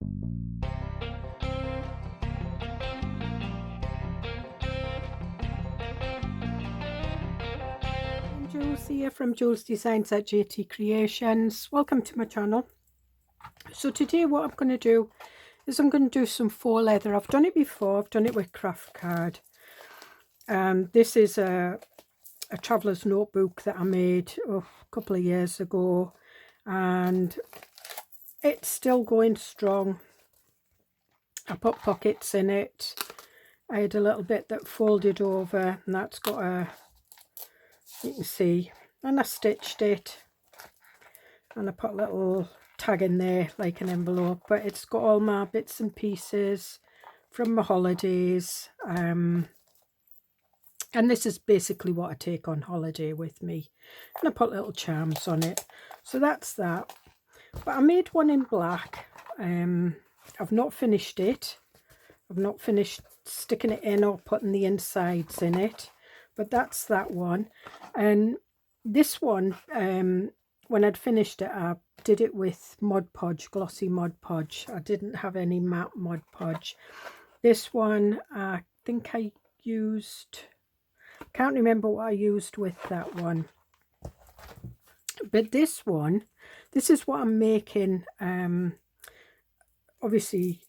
Jules here from Joolsedesigns at Tatty Creations. Welcome to my channel. So today what I'm going to do is I'm going to do some faux leather. I've done it before. I've done it with craft card. This is a traveller's notebook that I made a couple of years ago, and it's still going strong. I put pockets in it. I had a little bit that folded over, and that's got a, you can see, and I stitched it, and I put a little tag in there like an envelope, but it's got all my bits and pieces from my holidays, and this is basically what I take on holiday with me, and I put little charms on it. So that's that. But I made one in black. I've not finished it. I've not finished sticking it in or putting the insides in it, but that's that one. And this one, when I'd finished it, I did it with Mod Podge, glossy Mod Podge. I didn't have any matte Mod Podge. This one, I think I used, can't remember what I used with that one. But this one, this is what I'm making. Obviously,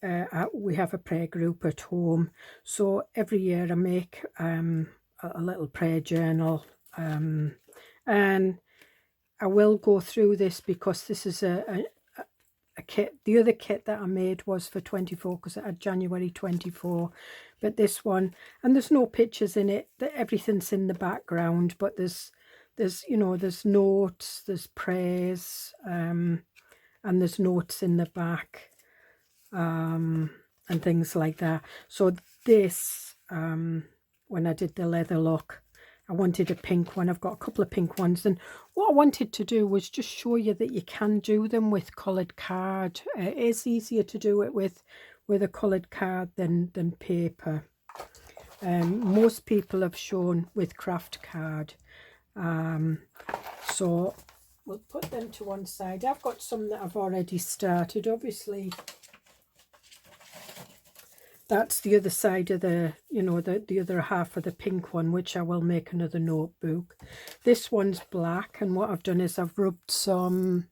we have a prayer group at home, so every year I make a little prayer journal, and I will go through this because this is a kit. The other kit that I made was for 24 because it had January 24, but this one, and there's no pictures in it, everything's in the background, but there's you know, there's notes, there's prayers, and there's notes in the back, and things like that. So this, when I did the leather look, I wanted a pink one. I've got a couple of pink ones, and what I wanted to do was just show you that you can do them with coloured card. It is easier to do it with a coloured card than paper. Most people have shown with craft card. So we'll put them to one side. I've got some that I've already started. Obviously, that's the other side of the, you know, the other half of the pink one, which I will make another notebook. This one's black, and what I've done is I've rubbed some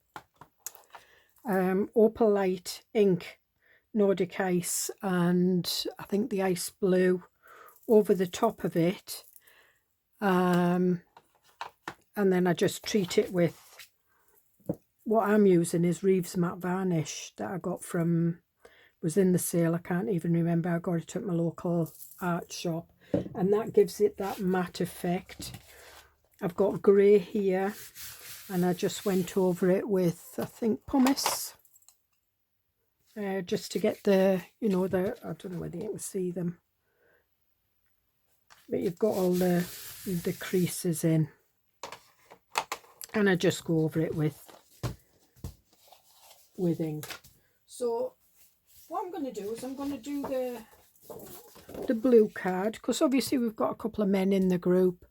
opalite ink, Nordic ice, and I think the ice blue over the top of it, and then I just treat it with, what I'm using is Reeves matte varnish that I got from, was in the sale, I can't even remember, I got it at my local art shop, and that gives it that matte effect. I've got grey here, and I just went over it with, I think, pumice, just to get the, you know, the, I don't know whether you can see them, but you've got all the creases in, and I just go over it with ink. So what I'm going to do is I'm going to do the blue card, because obviously we've got a couple of men in the group,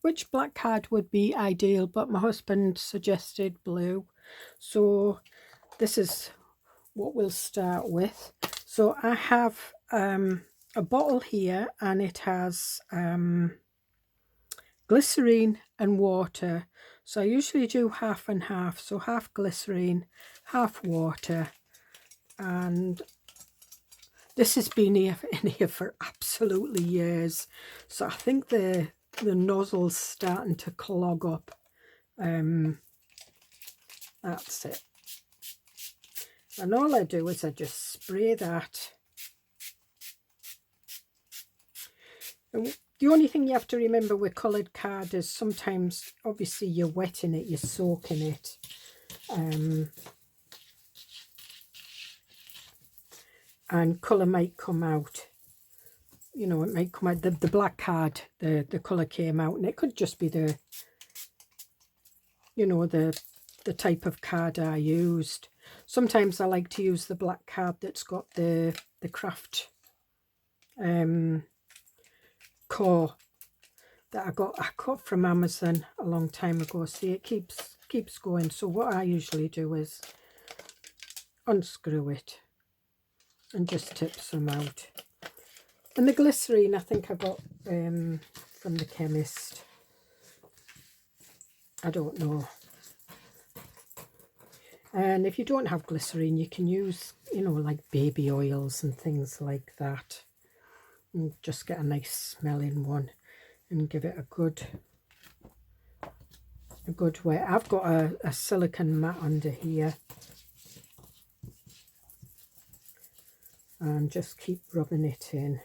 which black card would be ideal, but my husband suggested blue. So this is what we'll start with. So I have a bottle here, and it has glycerine and water. So I usually do half and half, so half glycerine, half water. And this has been in here for absolutely years, so I think the nozzle's starting to clog up. That's it. And all I do is I just spray that. And the only thing you have to remember with coloured card is sometimes, obviously, you're wetting it, you're soaking it. And colour might come out, you know, it might come out, the black card, the colour came out, and it could just be the, you know, the type of card I used. Sometimes I like to use the black card that's got the craft core that I got from Amazon a long time ago. See, it keeps going. So what I usually do is unscrew it, and just tip some out. And the glycerine I think I got from the chemist. I don't know. And if you don't have glycerine, you can use, you know, like baby oils and things like that. And just get a nice smelling one and give it a good wet. I've got a silicone mat under here. And just keep rubbing it in.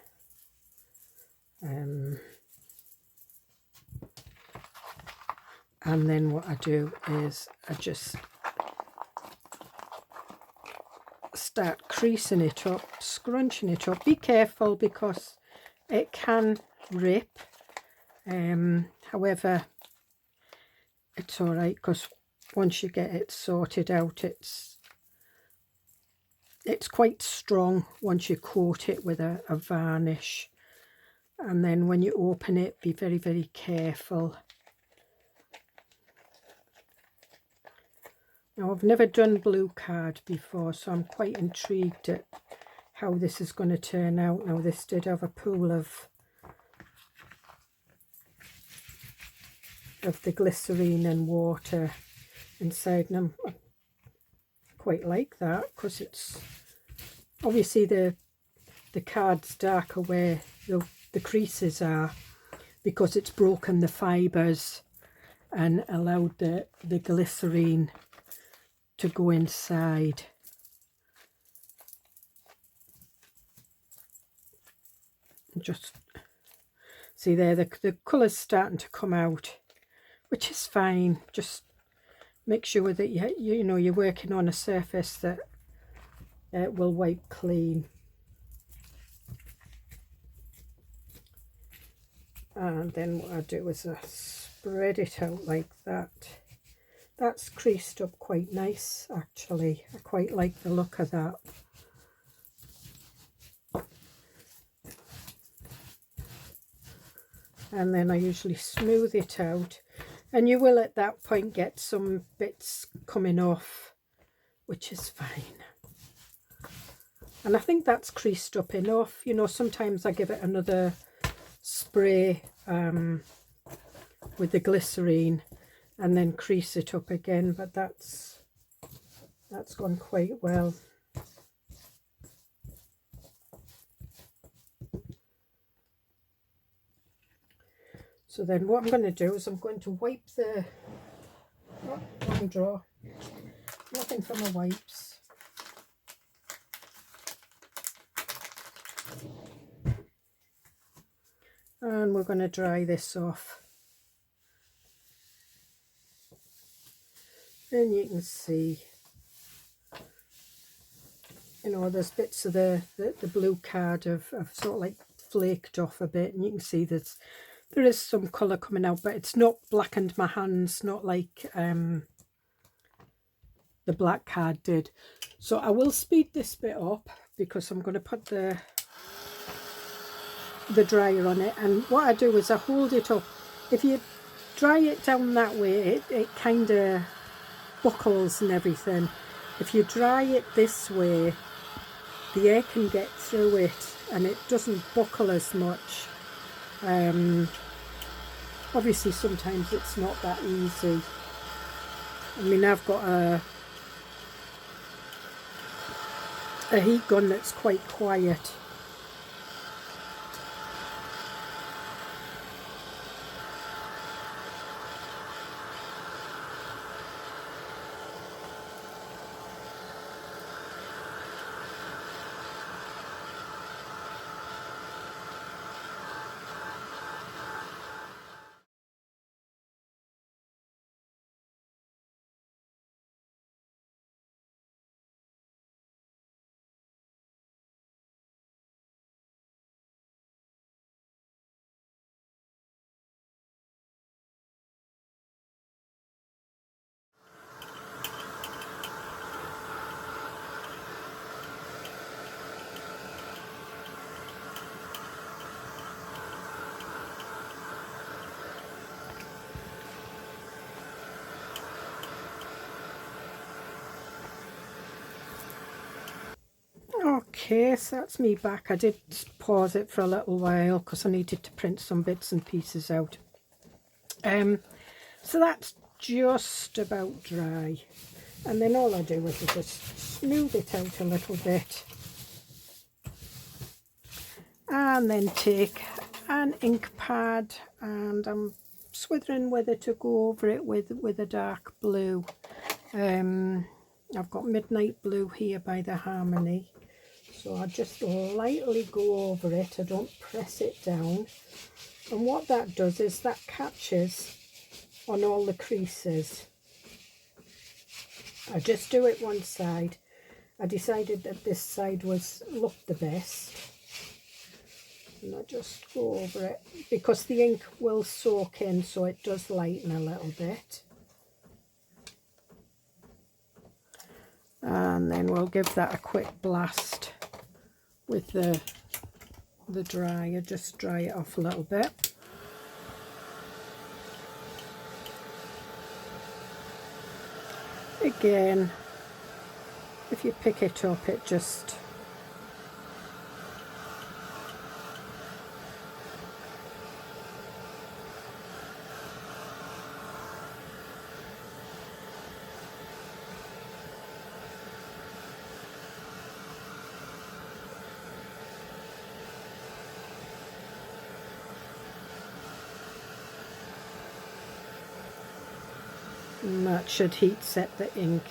And then what I do is I just start creasing it up, scrunching it up. Be careful because it can rip. However, it's all right because once you get it sorted out, it's quite strong once you coat it with a varnish. And then when you open it, be very, very careful. Now, I've never done blue card before, so I'm quite intrigued at how this is going to turn out. Now, this did have a pool of the glycerine and water inside, and I quite like that because it's obviously the card's darker where the creases are because it's broken the fibres and allowed the glycerine to go inside. Just see there, the colour's starting to come out, which is fine. Just make sure that you know you're working on a surface that will wipe clean. And then what I do is I spread it out like that. That's creased up quite nice, actually. I quite like the look of that. And then I usually smooth it out. And you will at that point get some bits coming off, which is fine. And I think that's creased up enough. You know, sometimes I give it another spray with the glycerine and then crease it up again, but that's gone quite well. So then what I'm going to do is I'm going to wipe the wrong drawer, nothing for my wipes. And we're going to dry this off. And you can see, you know, there's bits of the blue card have sort of like flaked off a bit, and you can see there is some colour coming out, but it's not blackened my hands, not like the black card did. So I will speed this bit up because I'm going to put the dryer on it, and what I do is I hold it up. If you dry it down that way, it kind of buckles and everything. If you dry it this way, the air can get through it and it doesn't buckle as much. Obviously sometimes it's not that easy. I mean, I've got a heat gun that's quite quiet. Okay, so that's me back. I did pause it for a little while because I needed to print some bits and pieces out. So that's just about dry. And then all I do is I just smooth it out a little bit. And then take an ink pad, and I'm swithering whether to go over it with a dark blue. I've got Midnight Blue here by the Harmony. So I just lightly go over it. I don't press it down. And what that does is that catches on all the creases. I just do it one side. I decided that this side looked the best. And I just go over it because the ink will soak in, so it does lighten a little bit. And then we'll give that a quick blast with the dryer. Just dry it off a little bit. Again, if you pick it up, it just and that should heat set the ink.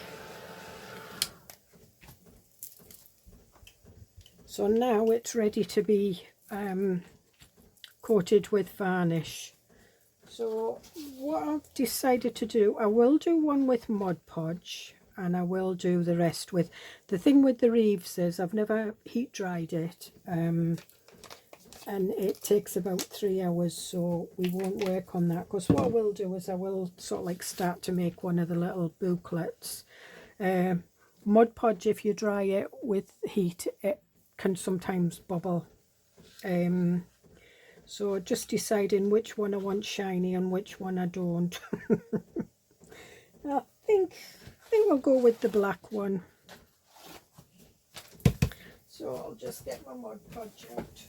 So now it's ready to be coated with varnish. So what I've decided to do, I will do one with Mod Podge and I will do the rest with, the thing with the Reeves is I've never heat dried it, and it takes about 3 hours, so we won't work on that, because what I will do is I will sort of like start to make one of the little booklets. Mod Podge, if you dry it with heat, it can sometimes bubble. So just deciding which one I want shiny and which one I don't. I think I'll go with the black one. So I'll just get my Mod Podge out.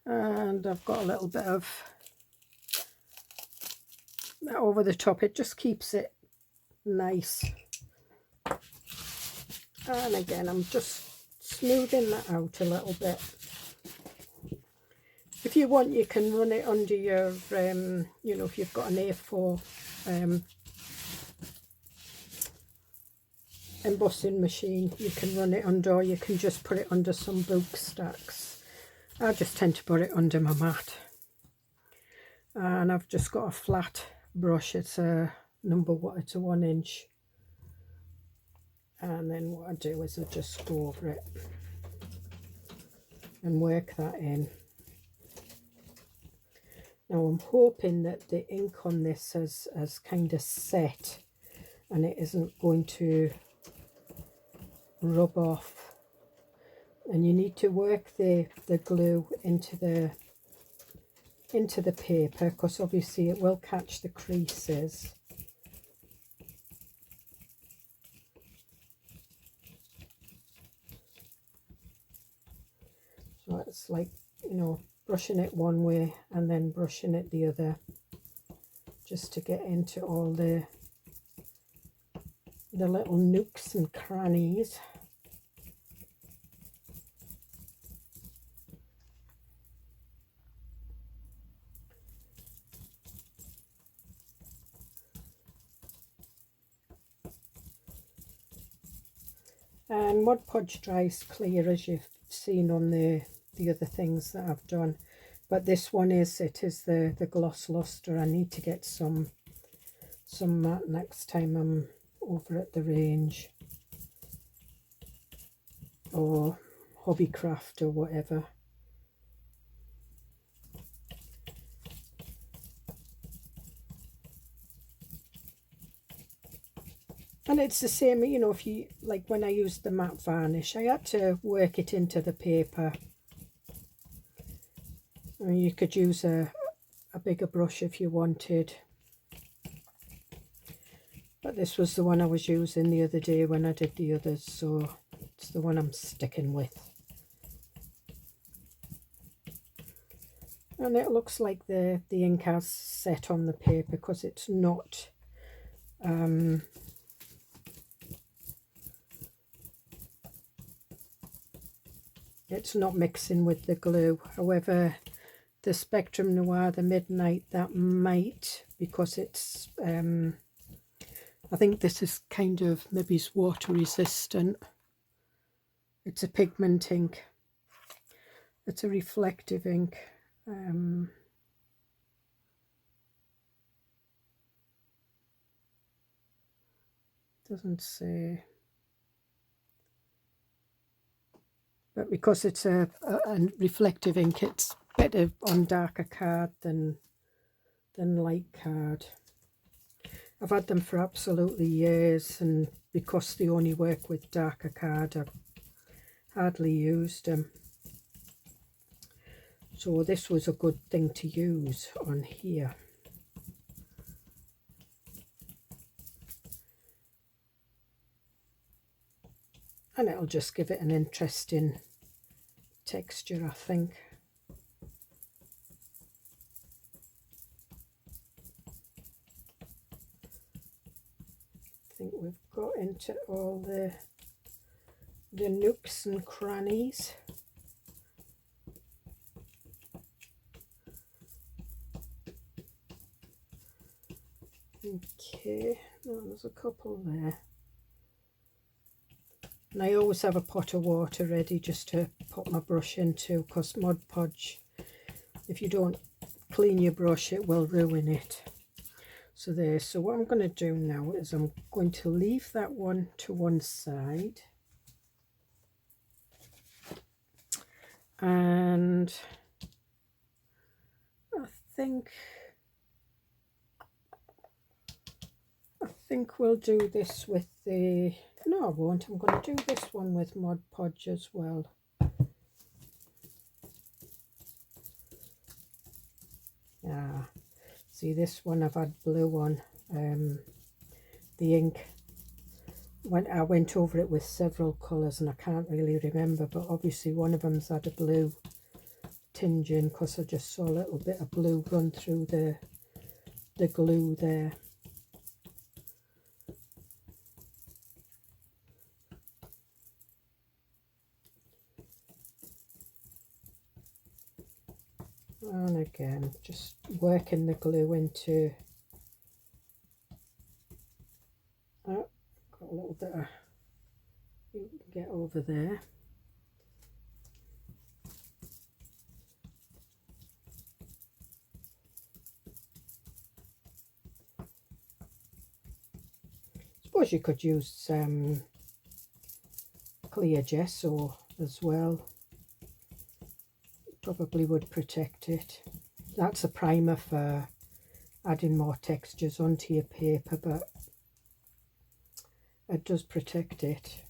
And I've got a little bit of that over the top. It just keeps it nice. And again, I'm just smoothing that out a little bit. If you want, you can run it under your, you know, if you've got an A4 embossing machine, you can run it under, or you can just put it under some book stacks. I just tend to put it under my mat. And I've just got a flat brush. It's a it's a 1 inch. And then what I do is I just go over it and work that in. Now I'm hoping that the ink on this has kind of set and it isn't going to rub off. And you need to work the glue into the paper, because obviously it will catch the creases. So it's like, you know, brushing it one way and then brushing it the other, just to get into all the little nooks and crannies. And Mod Podge dries clear, as you've seen on the other things that I've done, but this one is the gloss luster. I need to get some matte next time I'm over at the range or Hobbycraft or whatever. And it's the same, you know, if you, like when I used the matte varnish, I had to work it into the paper. I mean, you could use a bigger brush if you wanted. But this was the one I was using the other day when I did the others, so it's the one I'm sticking with. And it looks like the ink has set on the paper because it's not mixing with the glue. However, the Spectrum Noir, the Midnight, that might, because it's I think this is kind of maybe water resistant. It's a pigment ink. It's a reflective ink. Doesn't say, but because it's a reflective ink, it's better on darker card than light card. I've had them for absolutely years, and because they only work with darker card, I've hardly used them. So this was a good thing to use on here. And it'll just give it an interesting texture, I think. I think we've got into all the nooks and crannies. Okay, oh, there's a couple there. And I always have a pot of water ready just to put my brush into, because Mod Podge, if you don't clean your brush, it will ruin it. So there, so what I'm going to do now is I'm going to leave that one to one side. And I think we'll do this with the, no I won't, I'm going to do this one with Mod Podge as well. Ah, see, this one I've had blue on, the ink. When I went over it with several colours and I can't really remember, but obviously one of them's had a blue tinge in because I just saw a little bit of blue run through the glue there. And again, just working the glue into, oh, got a little bit of, you can get over there. Suppose you could use clear gesso as well. Probably would protect it. That's a primer for adding more textures onto your paper, but it does protect it.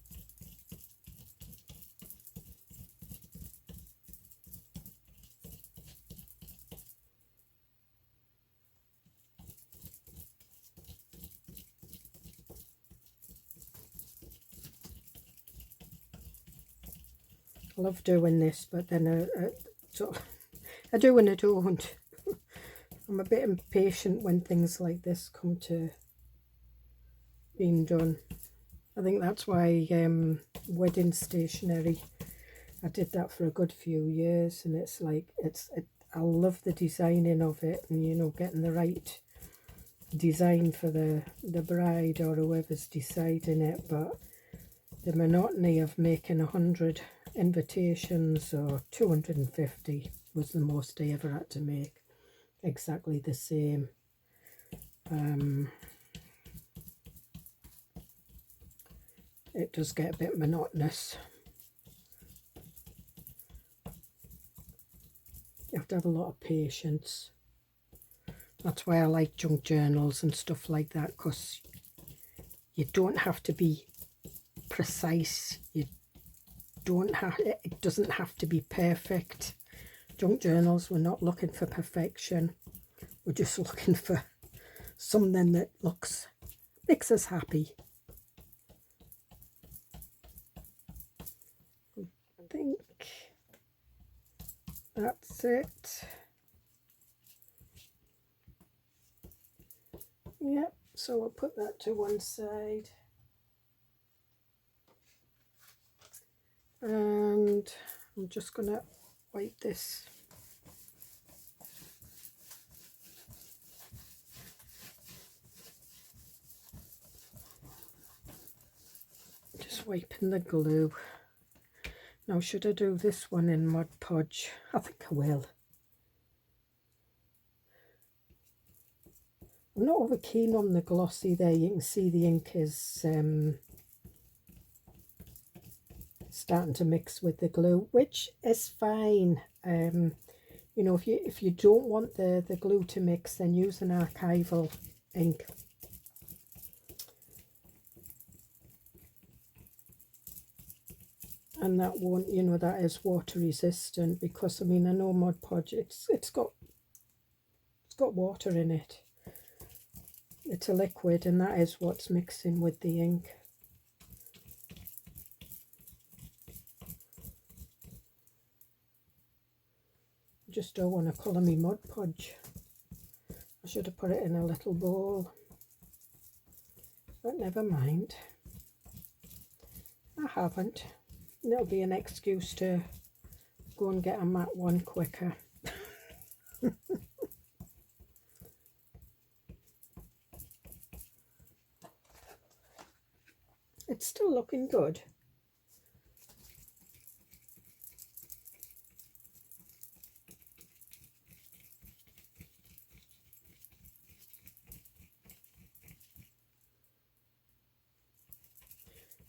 I love doing this, but then I do and I don't. I'm a bit impatient when things like this come to being done. I think that's why wedding stationery, I did that for a good few years, and it's like, I love the designing of it, and you know, getting the right design for the bride or whoever's deciding it, but the monotony of making 100 invitations or 250 was the most I ever had to make, exactly the same. It does get a bit monotonous. You have to have a lot of patience. That's why I like junk journals and stuff like that, because you don't have to be precise. You don't have, it doesn't have to be perfect. Junk journals, we're not looking for perfection. We're just looking for something that makes us happy. I think that's it. Yep, so I'll put that to one side. And I'm just going to wipe this. Just wiping the glue. Now, should I do this one in Mod Podge? I think I will. I'm not over keen on the glossy there. You can see the ink is starting to mix with the glue, which is fine. You know, if you don't want the glue to mix, then use an archival ink. And that won't, you know, that is water resistant, because I mean, I know Mod Podge, it's got water in it. It's a liquid, and that is what's mixing with the ink. I just don't want to colour me Mod Podge. I should have put it in a little bowl, but never mind. I haven't. And it'll be an excuse to go and get a matte one quicker. It's still looking good.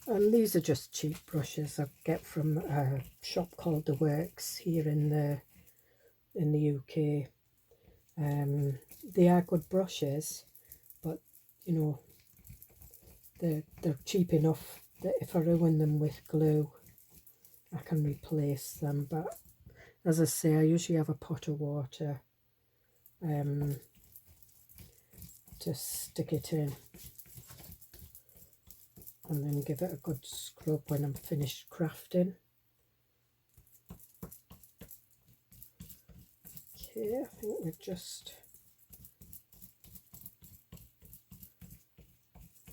And these are just cheap brushes I get from a shop called The Works here in the UK. They are good brushes, but you know, they're cheap enough that if I ruin them with glue, I can replace them. But as I say, I usually have a pot of water to stick it in, and then give it a good scrub when I'm finished crafting. Okay, I think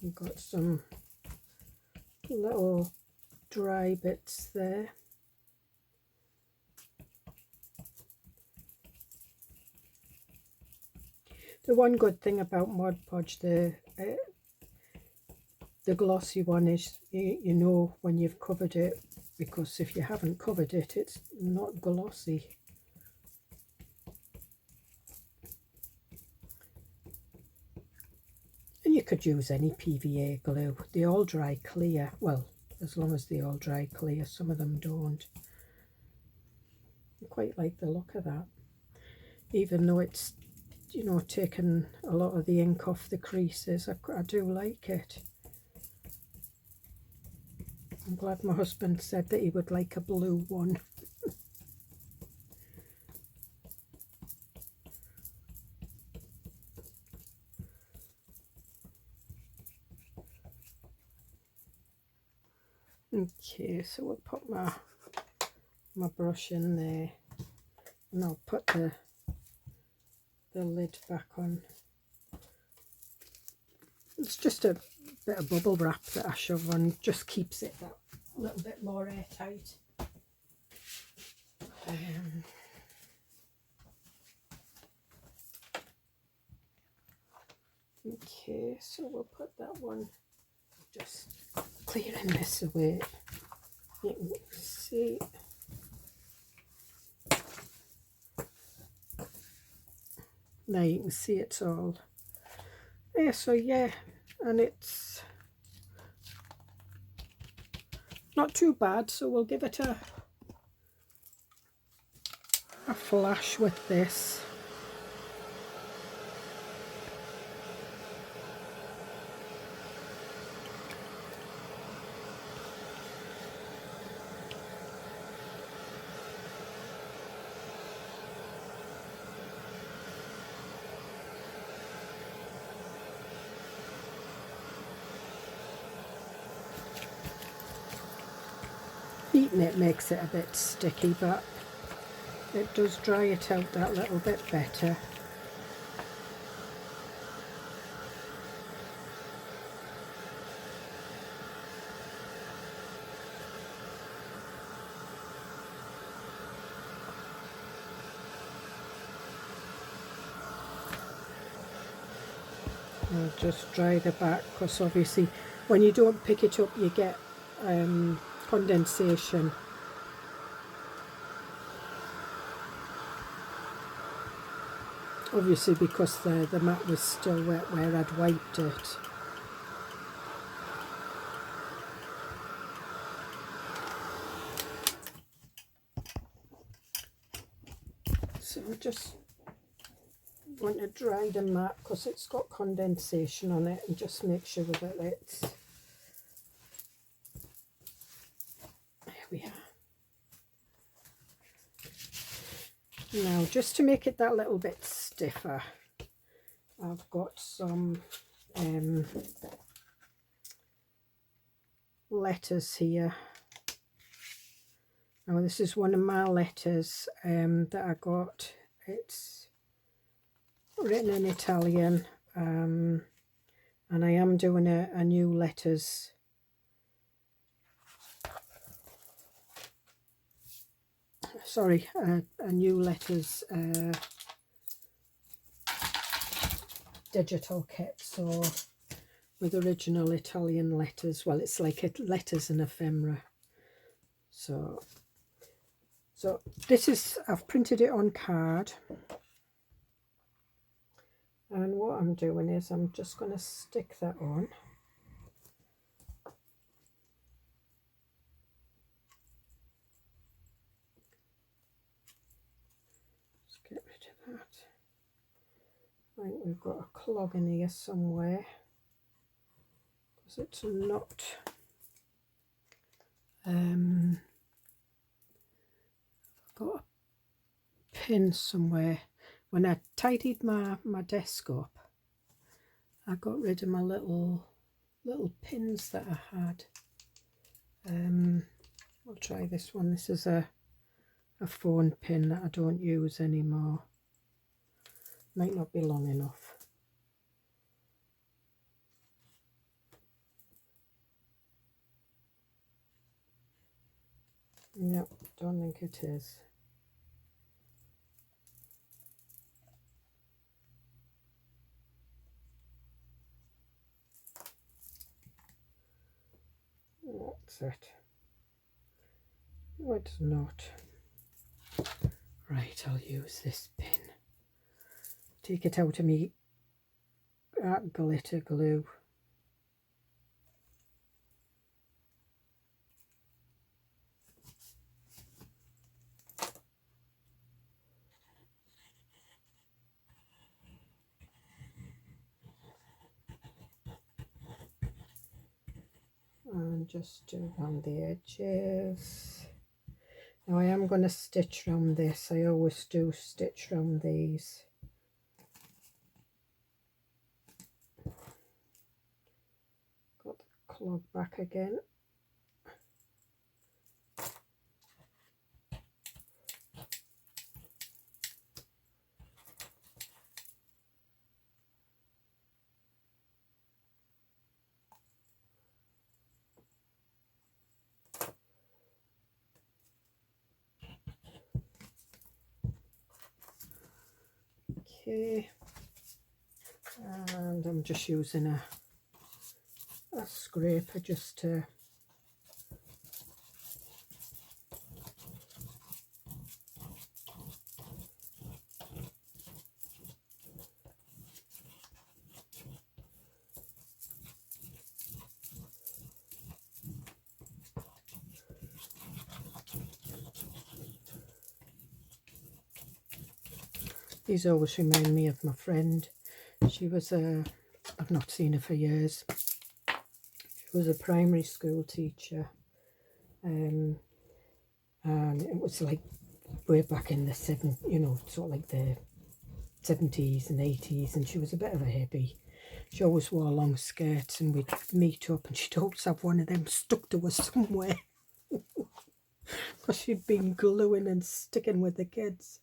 we've got some little dry bits there. The one good thing about Mod Podge, the glossy one, is you know when you've covered it, because if you haven't covered it, it's not glossy. And you could use any PVA glue. They all dry clear. Well, as long as they all dry clear. Some of them don't. I quite like the look of that. Even though it's, you know, taken a lot of the ink off the creases, I do like it. I'm glad my husband said that he would like a blue one. Okay, so we'll put my brush in there, and I'll put the lid back on. It's just a bit of bubble wrap that I shove on, just keeps it that little bit more airtight. Okay, so we'll put that one, just clearing this away. You can see. Now you can see it's all there, so yeah, and it's not too bad, so we'll give it a flash with this. heating it makes it a bit sticky, but it does dry it out that little bit better. I'll just dry the back, because obviously when you don't pick it up you get condensation. Obviously because the mat was still wet where I'd wiped it. So I just want to dry the mat because it's got condensation on it, and just make sure that it's, there we are. Now just to make it that little bit stiffer, I've got some letters here. Now this is one of my letters that I got. It's written in Italian, and I am doing a new letters a new letters digital kit, so with original Italian letters. Well, it's like letters and ephemera. So this is, I've printed it on card, and what I'm doing is I'm just going to stick that on. Let's get rid of that. I think we've got a clog in here somewhere, because it's not I've got a pin somewhere. When I tidied my desk up, I got rid of my little pins that I had. I'll try this one. This is a phone pin that I don't use anymore. Might not be long enough. Nope, don't think it is. That's it. No, it's not. Right, I'll use this pin. Take it out of me glitter glue. And just do around the edges. Now I am going to stitch around this. I always do stitch around these. Got the clog back again. Okay, and I'm just using a scraper just to these always remind me of my friend. She was I've not seen her for years. She was a primary school teacher, and it was like way back in the sort of like the 70s and 80s, and she was a bit of a hippie. She always wore long skirts, and we'd meet up and she'd always have one of them stuck to her somewhere. because she'd been gluing and sticking with the kids.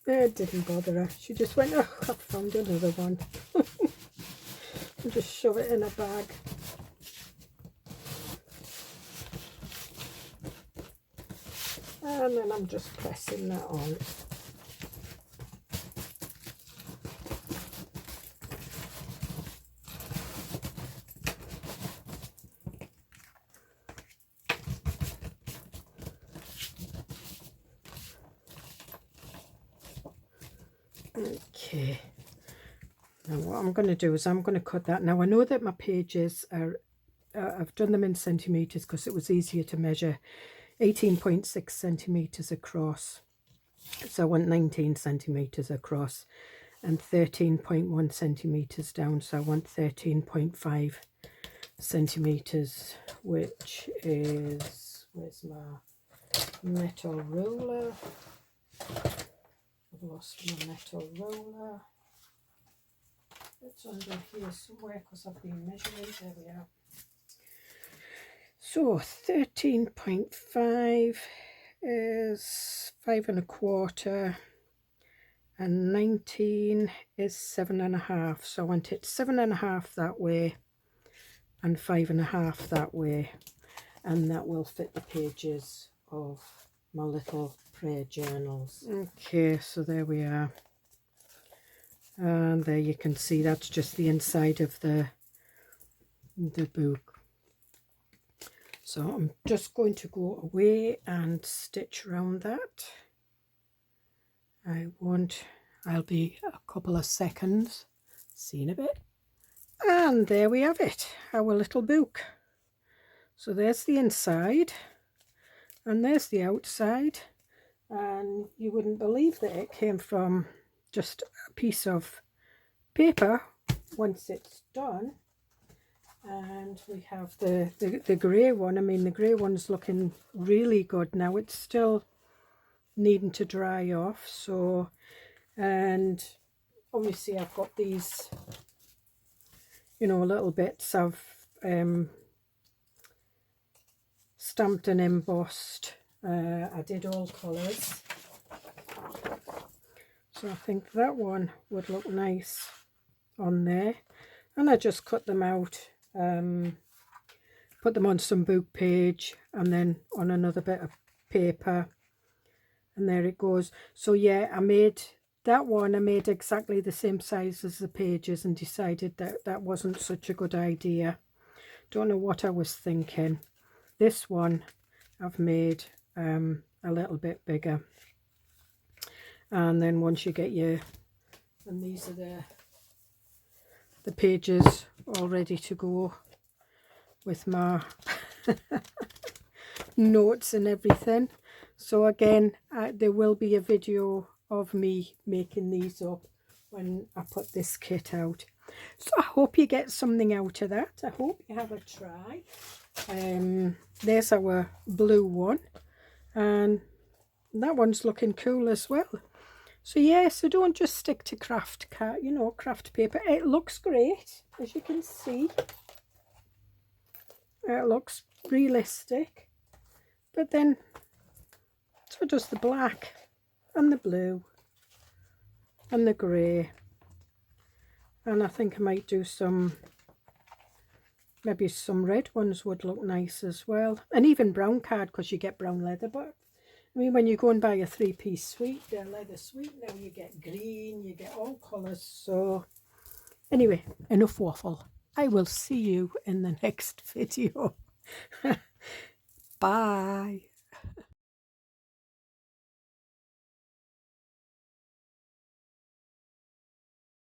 It didn't bother her. She just went, oh, I found another one. And just shove it in a bag. And then I'm just pressing that on. Okay, now what I'm going to do is I'm going to cut that. Now I know that my pages are, I've done them in centimetres because it was easier to measure. 18.6 centimetres across, so I want 19 centimetres across, and 13.1 centimetres down, so I want 13.5 centimetres, which is, where's my metal ruler? I've lost my metal ruler. It's under here somewhere because I've been measuring. There we are. So 13.5 is 5 1/4, and 19 is 7 1/2. So I want it 7 1/2 that way and 5 1/2 that way, and that will fit the pages of my little prayer journals. Okay, so there we are, and there you can see that's just the inside of the book. So I'm just going to go away and stitch around that. I'll be a couple of seconds. See you in a bit. And there we have it, our little book. So there's the inside and there's the outside, and you wouldn't believe that it came from just a piece of paper once it's done. And we have the grey one. I mean, the grey one's looking really good now. It's still needing to dry off. So, and obviously I've got these, you know, little bits I've stamped and embossed. I did all colours. So I think that one would look nice on there. And I just cut them out. Put them on some book page and then on another bit of paper, and there it goes. So yeah, I made that one, I made exactly the same size as the pages and decided that that wasn't such a good idea. Don't know what I was thinking. This one I've made a little bit bigger, and then once you get your, and these are the pages all ready to go with my notes and everything. So again, there will be a video of me making these up when I put this kit out. So I hope you get something out of that. I hope you have a try. There's our blue one, and that one's looking cool as well. So yeah, so don't just stick to craft paper. It looks great, as you can see. It looks realistic, but then so does the black and the blue and the grey. And I think I might do some, maybe some red ones would look nice as well. And even brown card, because you get brown leather. But I mean, when you go and buy a 3-piece suite, their leather suite, now you get green, you get all colours. So anyway, enough waffle. I will see you in the next video. Bye.